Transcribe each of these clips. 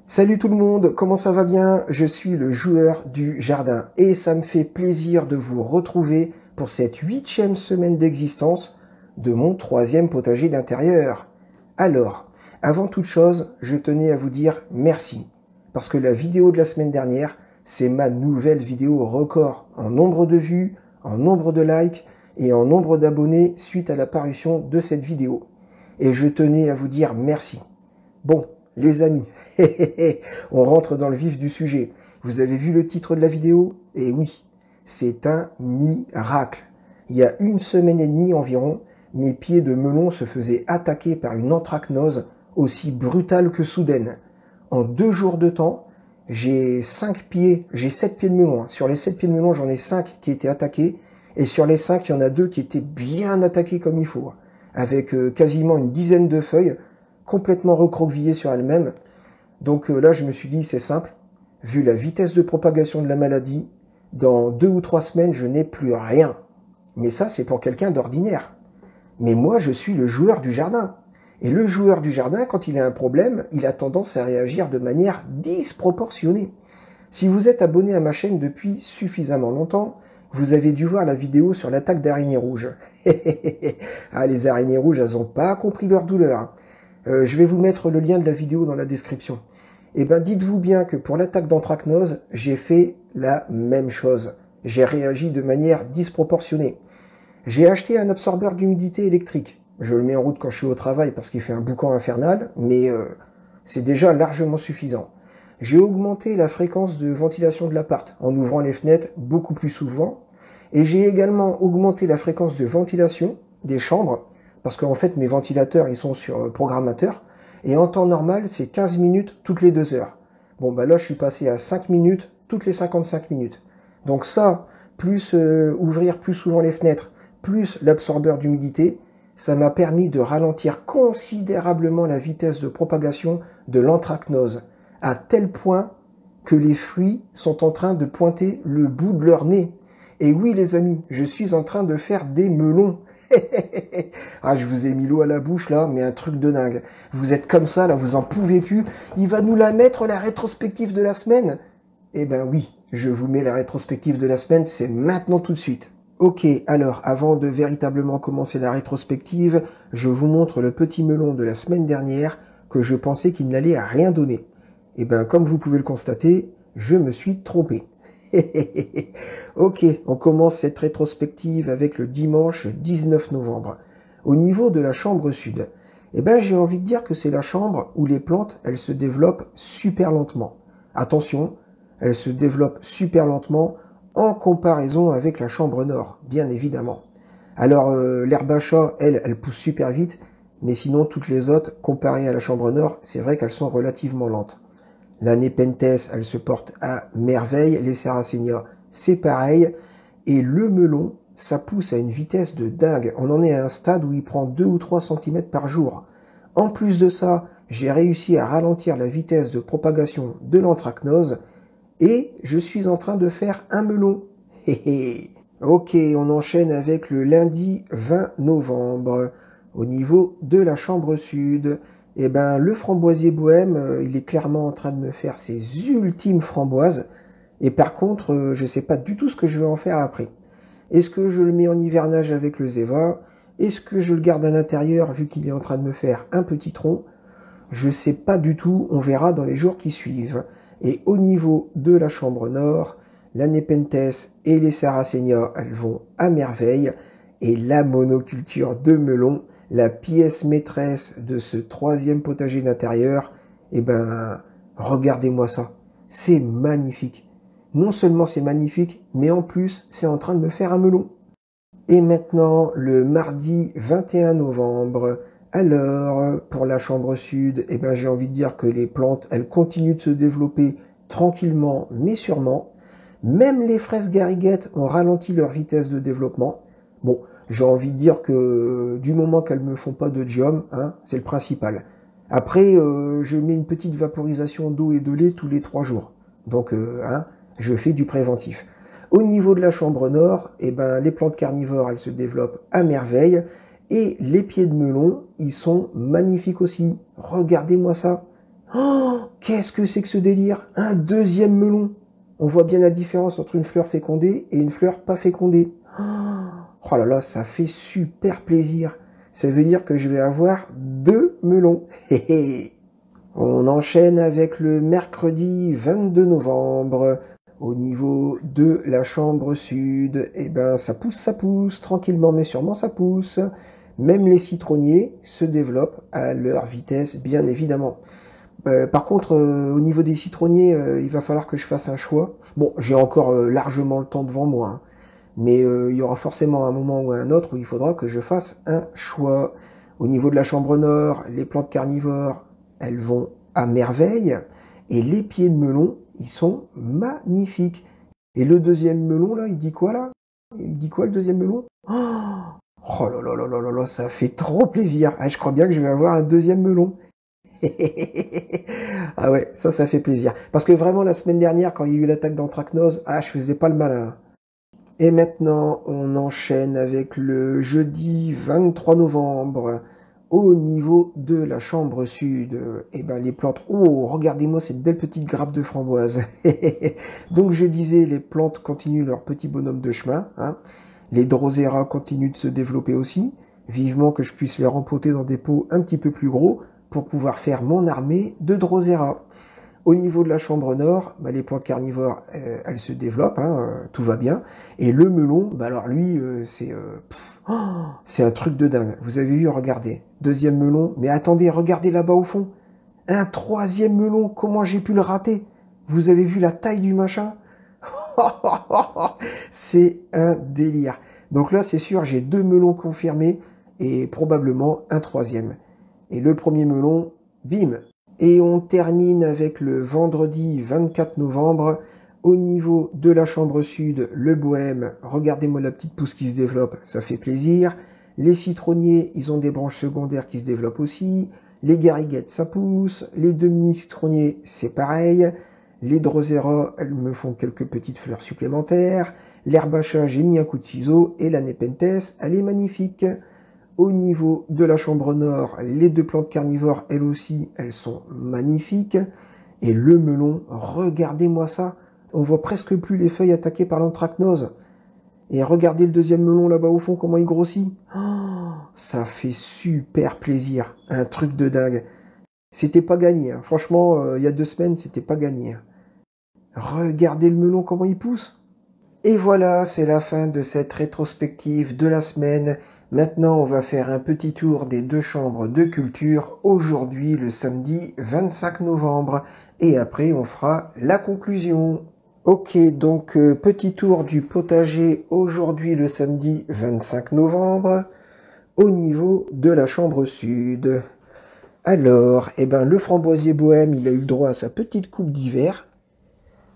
Salut tout le monde, comment ça va bien? Je suis le joueur du jardin et ça me fait plaisir de vous retrouver pour cette 8e semaine d'existence de mon 3e potager d'intérieur. Alors, avant toute chose, je tenais à vous dire merci parce que la vidéo de la semaine dernière, c'est ma nouvelle vidéo record en nombre de vues, en nombre de likes et en nombre d'abonnés suite à la parution de cette vidéo. Et je tenais à vous dire merci. Bon, les amis, on rentre dans le vif du sujet. Vous avez vu le titre de la vidéo? Eh oui, c'est un miracle. Il y a 1 semaine et demie environ, mes pieds de melon se faisaient attaquer par une anthracnose aussi brutale que soudaine. En 2 jours de temps, j'ai 7 pieds de melon. Sur les 7 pieds de melon, j'en ai 5 qui étaient attaqués. Et sur les 5, il y en a 2 qui étaient bien attaqués comme il faut. Avec quasiment une dizaine de feuilles, complètement recroquevillées sur elles-mêmes. Donc là, je me suis dit, c'est simple, vu la vitesse de propagation de la maladie, dans 2 ou 3 semaines, je n'ai plus rien. Mais ça, c'est pour quelqu'un d'ordinaire. Mais moi, je suis le joueur du jardin. Et le joueur du jardin, quand il a un problème, il a tendance à réagir de manière disproportionnée. Si vous êtes abonné à ma chaîne depuis suffisamment longtemps, vous avez dû voir la vidéo sur l'attaque d'araignées rouges. Ah, les araignées rouges, elles n'ont pas compris leur douleur. Je vais vous mettre le lien de la vidéo dans la description. Eh ben, dites-vous bien que pour l'attaque d'anthracnose, j'ai fait la même chose. J'ai réagi de manière disproportionnée. J'ai acheté un absorbeur d'humidité électrique. Je le mets en route quand je suis au travail parce qu'il fait un boucan infernal, mais c'est déjà largement suffisant. J'ai augmenté la fréquence de ventilation de l'appart en ouvrant les fenêtres beaucoup plus souvent. Et j'ai également augmenté la fréquence de ventilation des chambres parce qu'en fait, mes ventilateurs, ils sont sur programmateur. Et en temps normal, c'est 15 minutes toutes les 2 heures. Bon, bah là, je suis passé à 5 minutes toutes les 55 minutes. Donc ça, plus ouvrir plus souvent les fenêtres, plus l'absorbeur d'humidité, ça m'a permis de ralentir considérablement la vitesse de propagation de l'anthracnose, à tel point que les fruits sont en train de pointer le bout de leur nez. Et oui, les amis, je suis en train de faire des melons. Ah, je vous ai mis l'eau à la bouche là, mais un truc de dingue. Vous êtes comme ça là, vous en pouvez plus. Il va nous la mettre la rétrospective de la semaine. Eh ben oui, je vous mets la rétrospective de la semaine, c'est maintenant tout de suite. Ok, alors avant de véritablement commencer la rétrospective, je vous montre le petit melon de la semaine dernière que je pensais qu'il n'allait à rien donner. Eh ben comme vous pouvez le constater, je me suis trompé. Ok, on commence cette rétrospective avec le dimanche 19 novembre. Au niveau de la chambre sud, eh ben j'ai envie de dire que c'est la chambre où les plantes, elles se développent super lentement. Attention, elles se développent super lentement en comparaison avec la chambre nord, bien évidemment. Alors l'herbe à chat, elle pousse super vite, mais sinon toutes les autres, comparées à la chambre nord, c'est vrai qu'elles sont relativement lentes. La Nepenthes, elle se porte à merveille. Les Sarracenia, c'est pareil. Et le melon, ça pousse à une vitesse de dingue. On en est à un stade où il prend 2 ou 3 cm par jour. En plus de ça, j'ai réussi à ralentir la vitesse de propagation de l'anthracnose et je suis en train de faire un melon. Ok, on enchaîne avec le lundi 20 novembre. Au niveau de la chambre sud, eh ben, le framboisier bohème, il est clairement en train de me faire ses ultimes framboises. Et par contre, je ne sais pas du tout ce que je vais en faire après. Est-ce que je le mets en hivernage avec le Zeva? Est-ce que je le garde à l'intérieur vu qu'il est en train de me faire un petit tronc? Je ne sais pas du tout, on verra dans les jours qui suivent. Et au niveau de la chambre nord, la Nepenthes et les Sarracenia, elles vont à merveille. Et la monoculture de melon, la pièce maîtresse de ce 3e potager d'intérieur, eh ben, regardez-moi ça. C'est magnifique. Non seulement c'est magnifique, mais en plus, c'est en train de me faire un melon. Et maintenant, le mardi 21 novembre, alors, pour la chambre sud, eh ben, j'ai envie de dire que les plantes, elles continuent de se développer tranquillement, mais sûrement. Même les fraises gariguettes ont ralenti leur vitesse de développement. Bon, j'ai envie de dire que du moment qu'elles ne me font pas de dium, hein, c'est le principal. Après, je mets une petite vaporisation d'eau et de lait tous les 3 jours. Donc, je fais du préventif. Au niveau de la chambre nord, eh ben, les plantes carnivores, elles se développent à merveille. Et les pieds de melon, ils sont magnifiques aussi. Regardez-moi ça. Oh, qu'est-ce que c'est que ce délire? Un deuxième melon. On voit bien la différence entre une fleur fécondée et une fleur pas fécondée. Oh là là, ça fait super plaisir. Ça veut dire que je vais avoir 2 melons. On enchaîne avec le mercredi 22 novembre. Au niveau de la chambre sud, eh ben ça pousse, tranquillement mais sûrement ça pousse. Même les citronniers se développent à leur vitesse, bien évidemment. Par contre, au niveau des citronniers, il va falloir que je fasse un choix. Bon, j'ai encore largement le temps devant moi, hein. Mais il y aura forcément un moment ou un autre où il faudra que je fasse un choix. Au niveau de la chambre nord, les plantes carnivores, elles vont à merveille. Et les pieds de melon, ils sont magnifiques. Et le deuxième melon, là, il dit quoi, là? Il dit quoi, le deuxième melon? Oh là là là là là là, ça fait trop plaisir. Ah, je crois bien que je vais avoir un deuxième melon. Ah ouais, ça fait plaisir. Parce que vraiment, la semaine dernière, quand il y a eu l'attaque d'anthracnose, je faisais pas le malin. Et maintenant, on enchaîne avec le jeudi 23 novembre. Au niveau de la chambre sud, eh ben les plantes... Oh, regardez-moi cette belle petite grappe de framboise. Donc je disais, les plantes continuent leur petit bonhomme de chemin, hein. Les Drosera continuent de se développer aussi. Vivement que je puisse les rempoter dans des pots un petit peu plus gros pour pouvoir faire mon armée de Drosera. Au niveau de la chambre nord, les plantes carnivores, elles se développent, hein, tout va bien. Et le melon, alors lui, c'est un truc de dingue. Vous avez vu, regardez, deuxième melon. Mais attendez, regardez là-bas au fond. Un troisième melon, comment j'ai pu le rater? Vous avez vu la taille du machin? C'est un délire. Donc là, c'est sûr, j'ai 2 melons confirmés et probablement un troisième. Et le premier melon, bim. Et on termine avec le vendredi 24 novembre. Au niveau de la chambre sud, le bohème, regardez-moi la petite pousse qui se développe, ça fait plaisir. Les citronniers, ils ont des branches secondaires qui se développent aussi. Les gariguettes, ça pousse. Les 2 mini-citronniers, c'est pareil. Les Drosera, elles me font quelques petites fleurs supplémentaires. L'herbacha, j'ai mis un coup de ciseau. Et la Nepenthes, elle est magnifique. Au niveau de la chambre nord, les 2 plantes carnivores, elles aussi, elles sont magnifiques. Et le melon, regardez-moi ça. On voit presque plus les feuilles attaquées par l'anthracnose. Et regardez le deuxième melon là-bas au fond, comment il grossit. Oh, ça fait super plaisir. Un truc de dingue. C'était pas gagné, hein. Franchement, il y a 2 semaines, c'était pas gagné, hein. Regardez le melon, comment il pousse. Et voilà, c'est la fin de cette rétrospective de la semaine. Maintenant, on va faire un petit tour des 2 chambres de culture, aujourd'hui le samedi 25 novembre. Et après, on fera la conclusion. Ok, donc petit tour du potager, aujourd'hui le samedi 25 novembre, au niveau de la chambre sud. Alors, le framboisier bohème, il a eu le droit à sa petite coupe d'hiver.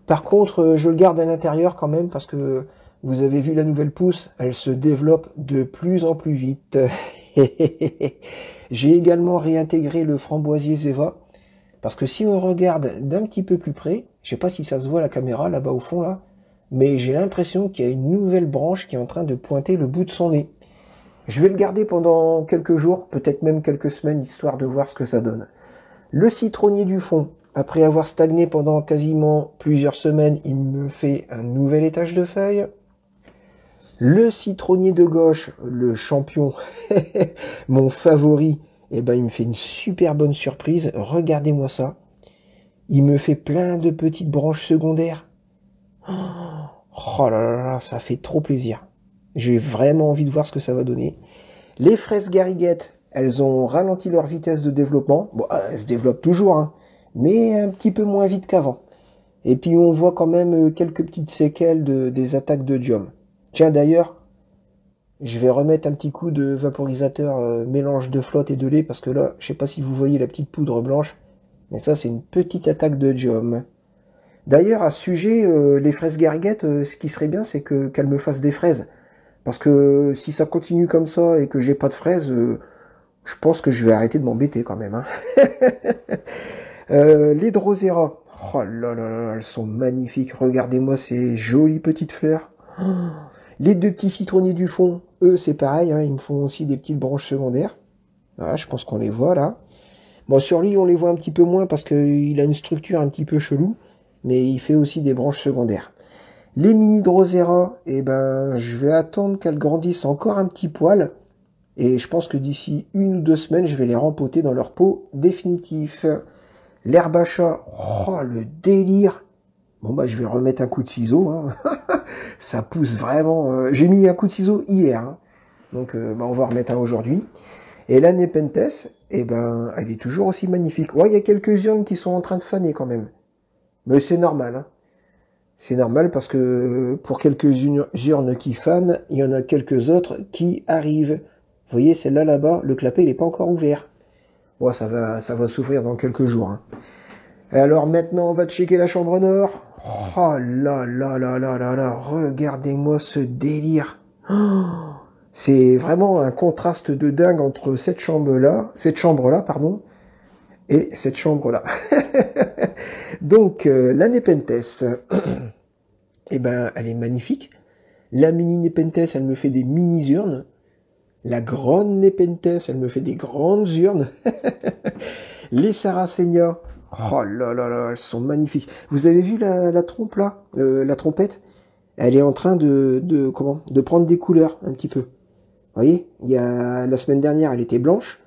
Par contre, je le garde à l'intérieur quand même parce que vous avez vu la nouvelle pousse, elle se développe de plus en plus vite. J'ai également réintégré le framboisier Zeva parce que si on regarde d'un petit peu plus près, je sais pas si ça se voit à la caméra là-bas au fond là, mais j'ai l'impression qu'il y a une nouvelle branche qui est en train de pointer le bout de son nez. Je vais le garder pendant quelques jours, peut-être même quelques semaines, histoire de voir ce que ça donne. Le citronnier du fond, après avoir stagné pendant quasiment plusieurs semaines, il me fait un nouvel étage de feuilles. Le citronnier de gauche, le champion, mon favori, il me fait une super bonne surprise. Regardez-moi ça. Il me fait plein de petites branches secondaires. Oh là là là, ça fait trop plaisir. J'ai vraiment envie de voir ce que ça va donner. Les fraises gariguettes, elles ont ralenti leur vitesse de développement. Bon, elles se développent toujours, hein, mais un petit peu moins vite qu'avant. Et puis on voit quand même quelques petites séquelles des attaques de Diom. Tiens d'ailleurs, je vais remettre un petit coup de vaporisateur mélange de flotte et de lait, parce que là, je sais pas si vous voyez la petite poudre blanche, mais ça c'est une petite attaque de Diom. D'ailleurs, à ce sujet, les fraises gariguettes, ce qui serait bien, c'est qu'elles me fassent des fraises. Parce que si ça continue comme ça et que j'ai pas de fraises, je pense que je vais arrêter de m'embêter quand même, hein. Les Drosera, oh là là là, elles sont magnifiques. Regardez-moi ces jolies petites fleurs. Oh. Les 2 petits citronniers du fond, eux c'est pareil, hein, ils me font aussi des petites branches secondaires. Voilà, je pense qu'on les voit là. Bon, sur lui, on les voit un petit peu moins parce qu'il a une structure un petit peu chelou, mais il fait aussi des branches secondaires. Les mini Drosera, eh ben, je vais attendre qu'elles grandissent encore un petit poil, et je pense que d'ici 1 ou 2 semaines, je vais les rempoter dans leur pot définitif. L'herbe à chat, oh, le délire. Bon, bah, je vais remettre un coup de ciseau, hein. Ça pousse vraiment. J'ai mis un coup de ciseau hier, hein. Donc, bah, on va remettre un aujourd'hui. Et la Nepenthes, eh ben, elle est toujours aussi magnifique. Ouais, il y a quelques urnes qui sont en train de faner quand même. Mais c'est normal, hein. C'est normal parce que pour quelques urnes qui fanent, il y en a quelques autres qui arrivent. Vous voyez, celle-là là-bas, le clapet, il n'est pas encore ouvert. Bon, ça va s'ouvrir dans quelques jours, hein. Et alors maintenant, on va checker la chambre nord. Oh là là là là là là, regardez-moi ce délire. Oh, c'est vraiment un contraste de dingue entre cette chambre-là, pardon, et cette chambre-là. Donc, la Nepenthes, eh ben, elle est magnifique. La mini Nepenthes, elle me fait des mini-urnes. La grande Nepenthes, elle me fait des grandes urnes. Les Sarracenia, oh là là là, elles sont magnifiques. Vous avez vu la trompe là, la trompette? Elle est en train de prendre des couleurs un petit peu. Vous voyez, la semaine dernière, elle était blanche.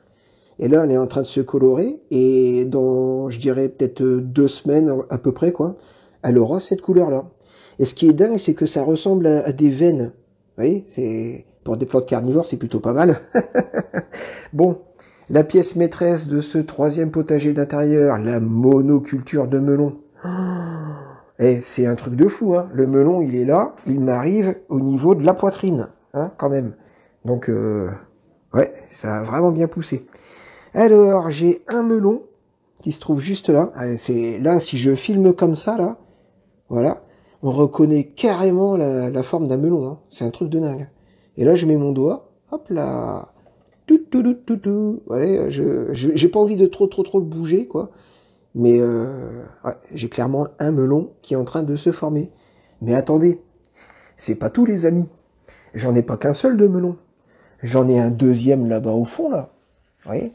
Et là, elle est en train de se colorer. Et dans, je dirais, peut-être 2 semaines à peu près, quoi, elle aura cette couleur-là. Et ce qui est dingue, c'est que ça ressemble à des veines. Vous voyez, pour des plantes carnivores, c'est plutôt pas mal. Bon, la pièce maîtresse de ce 3e potager d'intérieur, la monoculture de melon. Et c'est un truc de fou, hein. Le melon, il est là, il m'arrive au niveau de la poitrine, hein, quand même. Donc, ouais, ça a vraiment bien poussé. Alors, j'ai un melon qui se trouve juste là. C'est là, si je filme comme ça, là, voilà, on reconnaît carrément la forme d'un melon, hein. C'est un truc de dingue. Et là, je mets mon doigt, hop là, tout. Ouais, j'ai pas envie de trop le bouger, quoi. Mais ouais, j'ai clairement un melon qui est en train de se former. Mais attendez, c'est pas tout, les amis. J'en ai pas qu'un seul de melon. J'en ai un deuxième là-bas au fond, là. Vous voyez,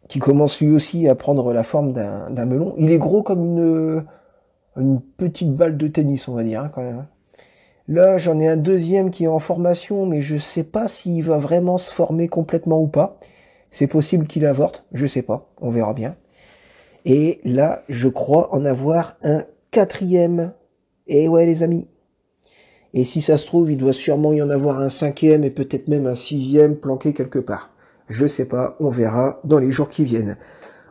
qui commence lui aussi à prendre la forme d'un melon. Il est gros comme une petite balle de tennis, on va dire, hein, quand même. Là, j'en ai un deuxième qui est en formation, mais je sais pas s'il va vraiment se former complètement ou pas. C'est possible qu'il avorte, je sais pas, on verra bien. Et là, je crois en avoir un 4e. Et ouais, les amis. Et si ça se trouve, il doit sûrement y en avoir un 5e et peut-être même un 6e planqué quelque part. Je sais pas, on verra dans les jours qui viennent.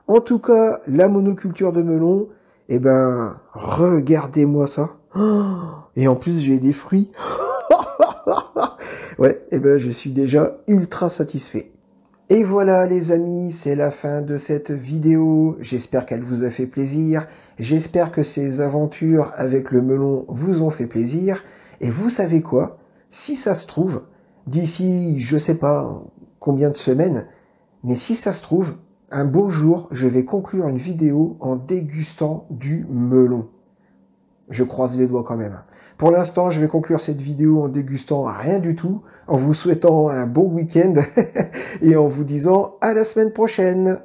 En tout cas, la monoculture de melon, eh ben, regardez-moi ça. Et en plus, j'ai des fruits. Ouais, eh ben, je suis déjà ultra satisfait. Et voilà, les amis, c'est la fin de cette vidéo. J'espère qu'elle vous a fait plaisir. J'espère que ces aventures avec le melon vous ont fait plaisir. Et vous savez quoi? Si ça se trouve, d'ici, je sais pas combien de semaines, mais si ça se trouve, un beau jour, je vais conclure une vidéo en dégustant du melon. Je croise les doigts quand même. Pour l'instant, je vais conclure cette vidéo en dégustant rien du tout, en vous souhaitant un bon week-end et en vous disant à la semaine prochaine.